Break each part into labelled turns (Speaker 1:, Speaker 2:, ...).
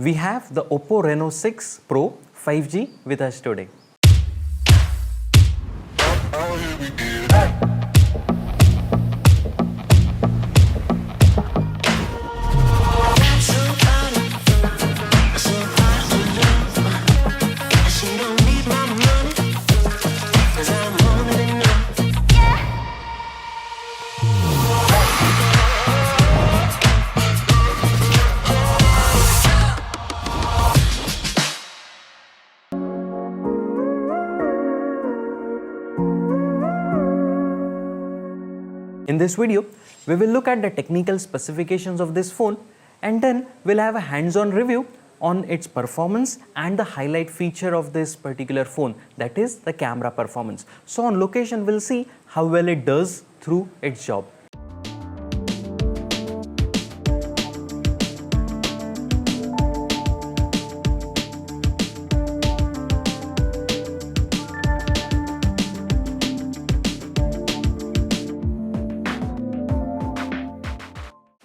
Speaker 1: We have the Oppo Reno 6 Pro 5G with us today. In this video, we will look at the technical specifications of this phone and then we'll have a hands-on review on its performance and the highlight feature of this particular phone, that is the camera performance. So on location, we'll see how well it does through its job.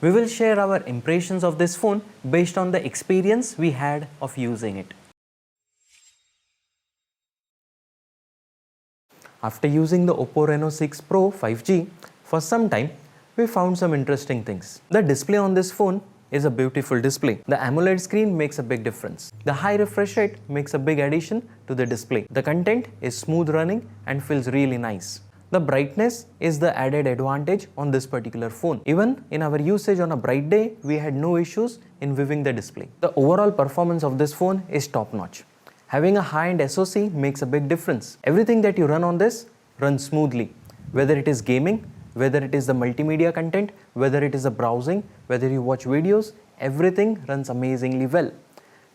Speaker 1: We will share our impressions of this phone based on the experience we had of using it. After using the Oppo Reno 6 Pro 5G for some time, we found some interesting things. The display on this phone is a beautiful display. The AMOLED screen makes a big difference. The high refresh rate makes a big addition to the display. The content is smooth running and feels really nice. The brightness is the added advantage on this particular phone. Even in our usage on a bright day, we had no issues in viewing the display. The overall performance of this phone is top-notch. Having a high-end SoC makes a big difference. Everything that you run on this runs smoothly. Whether it is gaming, whether it is the multimedia content, whether it is the browsing, whether you watch videos, everything runs amazingly well.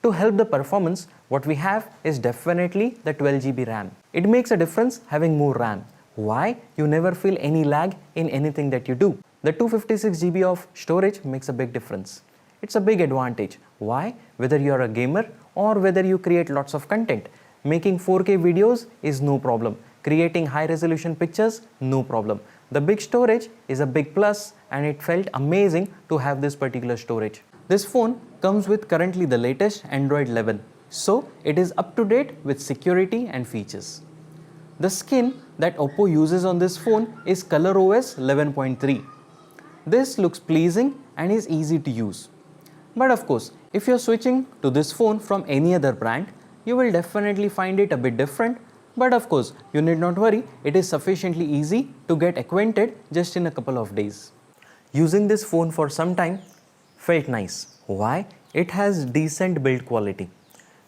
Speaker 1: To help the performance, what we have is definitely the 12GB RAM. It makes a difference having more RAM. Why? You never feel any lag in anything that you do. The 256GB of storage makes a big difference. It's a big advantage. Why? Whether you're a gamer or whether you create lots of content. Making 4K videos is no problem. Creating high resolution pictures, no problem. The big storage is a big plus and it felt amazing to have this particular storage. This phone comes with currently the latest Android 11. So it is up to date with security and features. The skin that Oppo uses on this phone is ColorOS 11.3. This looks pleasing and is easy to use. But of course, if you're switching to this phone from any other brand, you will definitely find it a bit different. But of course, you need not worry, it is sufficiently easy to get acquainted just in a couple of days. Using this phone for some time felt nice. Why? It has decent build quality.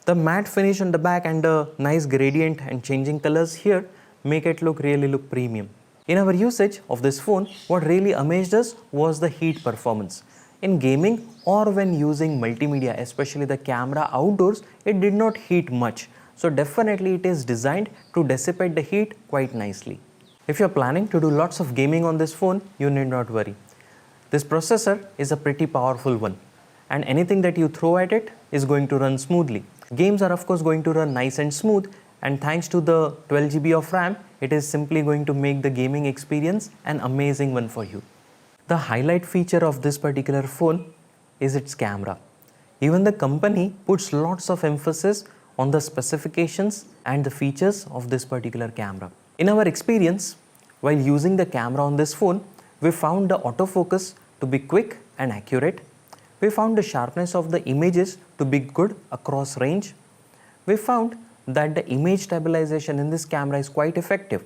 Speaker 1: The matte finish on the back and the nice gradient and changing colors here make it really look premium. In our usage of this phone, what really amazed us was the heat performance. In gaming or when using multimedia, especially the camera outdoors, it did not heat much. So definitely it is designed to dissipate the heat quite nicely. If you're planning to do lots of gaming on this phone, you need not worry. This processor is a pretty powerful one and anything that you throw at it is going to run smoothly. Games are of course going to run nice and smooth, and thanks to the 12GB of RAM, it is simply going to make the gaming experience an amazing one for you. The highlight feature of this particular phone is its camera. Even the company puts lots of emphasis on the specifications and the features of this particular camera. In our experience, while using the camera on this phone, we found the autofocus to be quick and accurate. We found the sharpness of the images to be good across range. We found that the image stabilization in this camera is quite effective.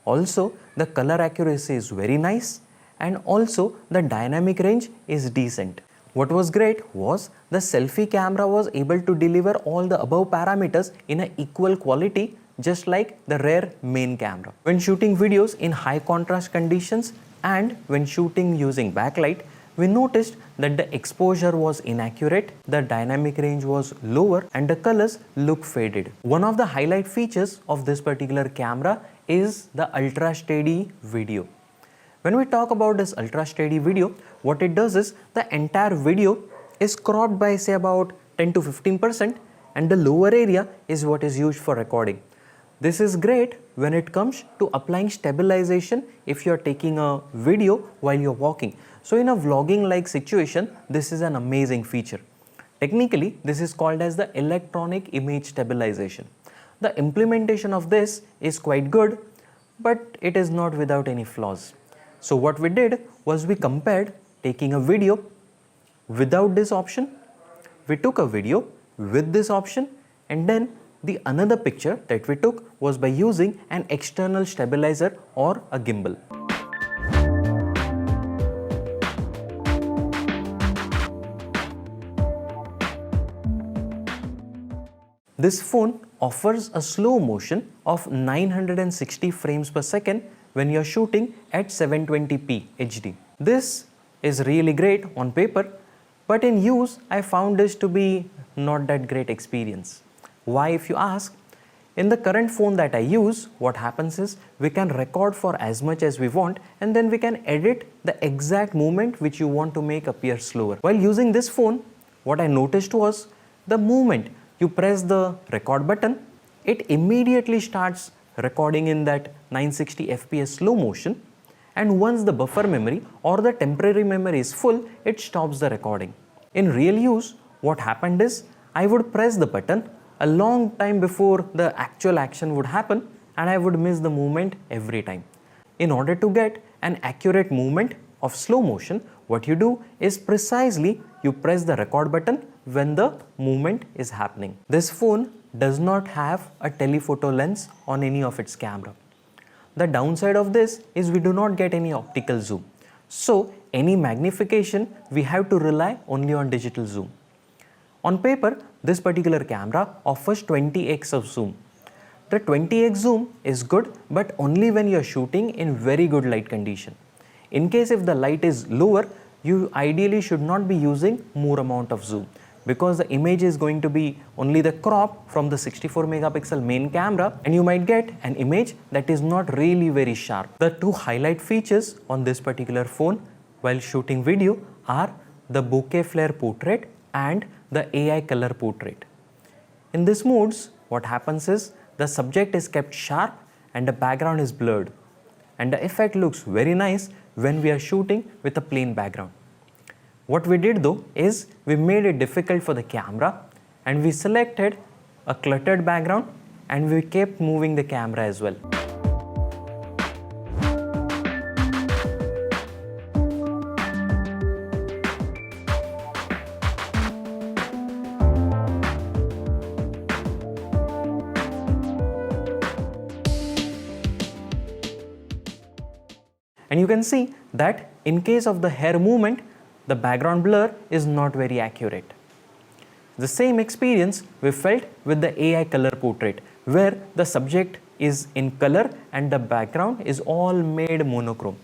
Speaker 1: Also, the color accuracy is very nice and also the dynamic range is decent. What was great was the selfie camera was able to deliver all the above parameters in an equal quality just like the rear main camera. When shooting videos in high contrast conditions and when shooting using backlight, we noticed that the exposure was inaccurate, the dynamic range was lower and the colors look faded. One of the highlight features of this particular camera is the ultra steady video. When we talk about this ultra steady video, what it does is the entire video is cropped by say about 10 to 15% and the lower area is what is used for recording. This is great when it comes to applying stabilization if you are taking a video while you're walking. So in a vlogging like situation, this is an amazing feature. Technically, this is called as the electronic image stabilization. The implementation of this is quite good, but it is not without any flaws. So what we did was we compared taking a video without this option, we took a video with this option, and then the another picture that we took was by using an external stabilizer or a gimbal. This phone offers a slow motion of 960 frames per second when you are shooting at 720p HD. This is really great on paper, but in use I found this to be not that great experience. Why, if you ask? In the current phone that I use, what happens is we can record for as much as we want, and then we can edit the exact movement which you want to make appear slower. While using this phone, what I noticed was the moment you press the record button, it immediately starts recording in that 960 fps slow motion, and once the buffer memory or the temporary memory is full, it stops the recording. In real use, what happened is I would press the button a long time before the actual action would happen, and I would miss the movement every time. In order to get an accurate movement of slow motion, what you do is precisely you press the record button when the movement is happening. This phone does not have a telephoto lens on any of its camera. The downside of this is we do not get any optical zoom. So any magnification, we have to rely only on digital zoom. On paper, this particular camera offers 20x of zoom. The 20x zoom is good, but only when you are shooting in very good light condition. In case if the light is lower, you ideally should not be using more amount of zoom, because the image is going to be only the crop from the 64 megapixel main camera, and you might get an image that is not really very sharp. The two highlight features on this particular phone while shooting video are the bokeh flare portrait and the AI color portrait. In these modes, what happens is the subject is kept sharp and the background is blurred, and the effect looks very nice when we are shooting with a plain background. What we did though is we made it difficult for the camera, and we selected a cluttered background, and we kept moving the camera as well. And you can see that in case of the hair movement, the background blur is not very accurate. The same experience we felt with the AI color portrait, where the subject is in color and the background is all made monochrome.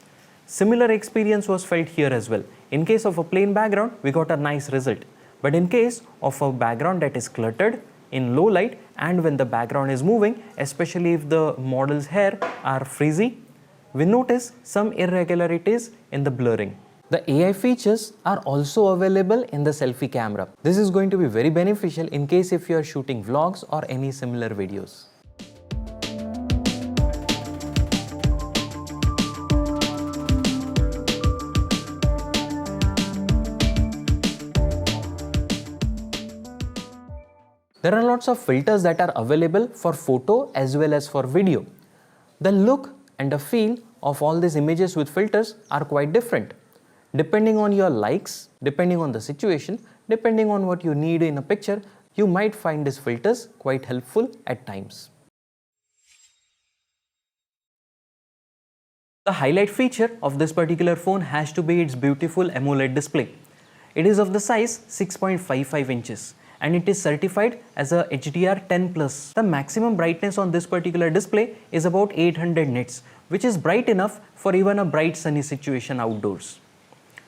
Speaker 1: Similar experience was felt here as well. In case of a plain background, we got a nice result. But in case of a background that is cluttered in low light, and when the background is moving, especially if the model's hair are frizzy, we notice some irregularities in the blurring. The AI features are also available in the selfie camera. This is going to be very beneficial in case if you are shooting vlogs or any similar videos. There are lots of filters that are available for photo as well as for video. The look and the feel of all these images with filters are quite different. Depending on your likes, depending on the situation, depending on what you need in a picture, you might find these filters quite helpful at times. The highlight feature of this particular phone has to be its beautiful AMOLED display. It is of the size 6.55 inches. And it is certified as a HDR10+. The maximum brightness on this particular display is about 800 nits, which is bright enough for even a bright sunny situation outdoors.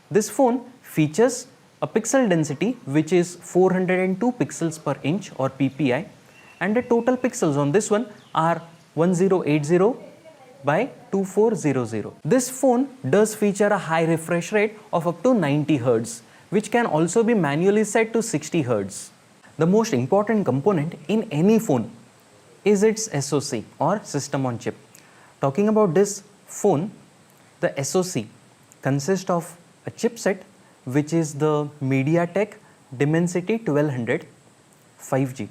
Speaker 1: This phone features a pixel density which is 402 pixels per inch or PPI, and the total pixels on this one are 1080 by 2400. This phone does feature a high refresh rate of up to 90 Hz, which can also be manually set to 60 Hz. The most important component in any phone is its SoC or system on chip. Talking about this phone, the SoC consists of a chipset which is the MediaTek Dimensity 1200 5G.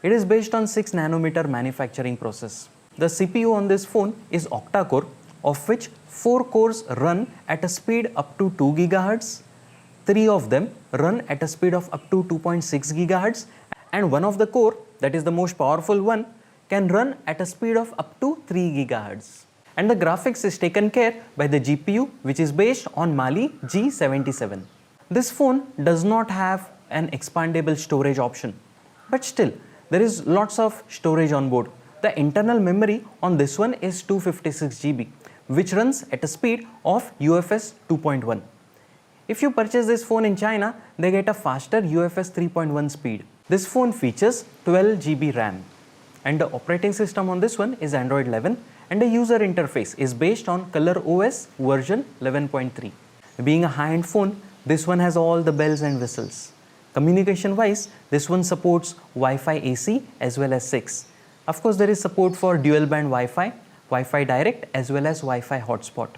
Speaker 1: It is based on 6 nanometer manufacturing process. The CPU on this phone is octa-core, of which 4 cores run at a speed up to 2 GHz, 3 of them run at a speed of up to 2.6 GHz, and one of the core, that is the most powerful one, can run at a speed of up to 3 GHz. And the graphics is taken care by the GPU, which is based on Mali G77. This phone does not have an expandable storage option, but still there is lots of storage on board. The internal memory on this one is 256 GB, which runs at a speed of UFS 2.1. If you purchase this phone in China, they get a faster UFS 3.1 speed. This phone features 12 GB RAM, and the operating system on this one is Android 11, and the user interface is based on ColorOS version 11.3. Being a high-end phone, this one has all the bells and whistles. Communication wise, this one supports Wi-Fi AC as well as 6. Of course, there is support for dual band Wi-Fi, Wi-Fi direct as well as Wi-Fi hotspot.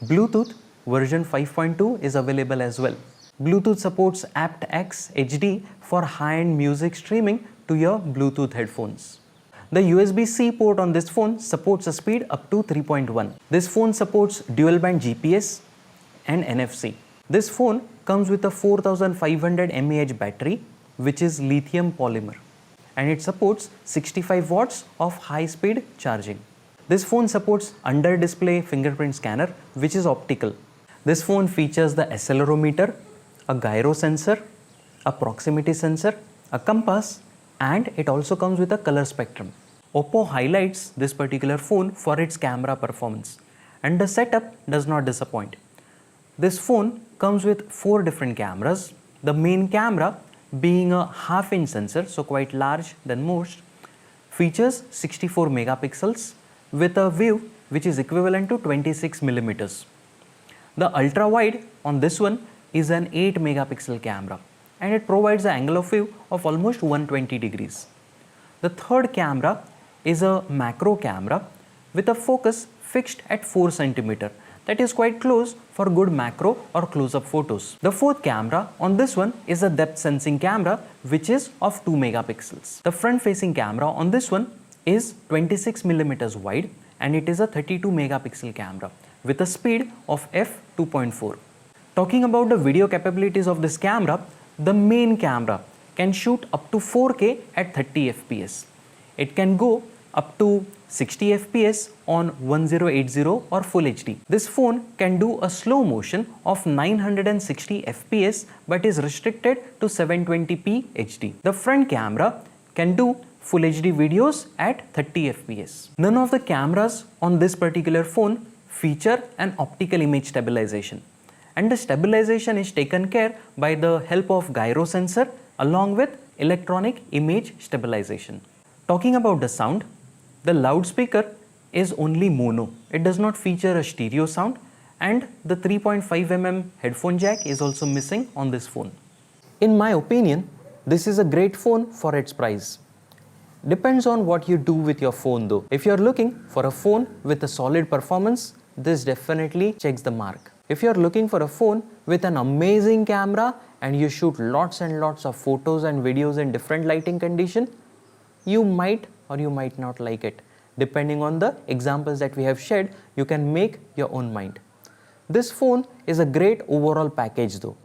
Speaker 1: Bluetooth version 5.2 is available as well. Bluetooth supports aptX HD for high-end music streaming to your Bluetooth headphones. The USB-C port on this phone supports a speed up to 3.1. This phone supports dual band GPS and NFC. This phone comes with a 4500 mAh battery, which is lithium polymer, and it supports 65 watts of high-speed charging. This phone supports under-display fingerprint scanner, which is optical. This phone features the accelerometer, a gyro sensor, a proximity sensor, a compass, and it also comes with a color spectrum. Oppo highlights this particular phone for its camera performance, and the setup does not disappoint. This phone comes with 4 different cameras. The main camera, being a half-inch sensor, so quite large than most, features 64 megapixels with a view which is equivalent to 26 millimeters. The ultra-wide on this one is an 8 megapixel camera, and it provides an angle of view of almost 120 degrees. The third camera is a macro camera with a focus fixed at 4 centimeter. That is quite close for good macro or close-up photos. The fourth camera on this one is a depth sensing camera, which is of 2 megapixels. The front-facing camera on this one is 26 millimeters wide, and it is a 32 megapixel camera with a speed of f2.4. Talking about the video capabilities of this camera, the main camera can shoot up to 4K at 30 fps. It can go up to 60 fps on 1080 or Full HD. This phone can do a slow motion of 960 fps but is restricted to 720p HD. The front camera can do Full HD videos at 30 fps. None of the cameras on this particular phone feature an optical image stabilization, and the stabilization is taken care by the help of gyro sensor along with electronic image stabilization. Talking about the sound, the loudspeaker is only mono. It does not feature a stereo sound, and the 3.5 mm headphone jack is also missing on this phone. In my opinion, this is a great phone for its price. Depends on what you do with your phone though. If you're looking for a phone with a solid performance, this definitely checks the mark. If you're looking for a phone with an amazing camera and you shoot lots and lots of photos and videos in different lighting condition, you might or you might not like it. Depending on the examples that we have shared, you can make your own mind. This phone is a great overall package though.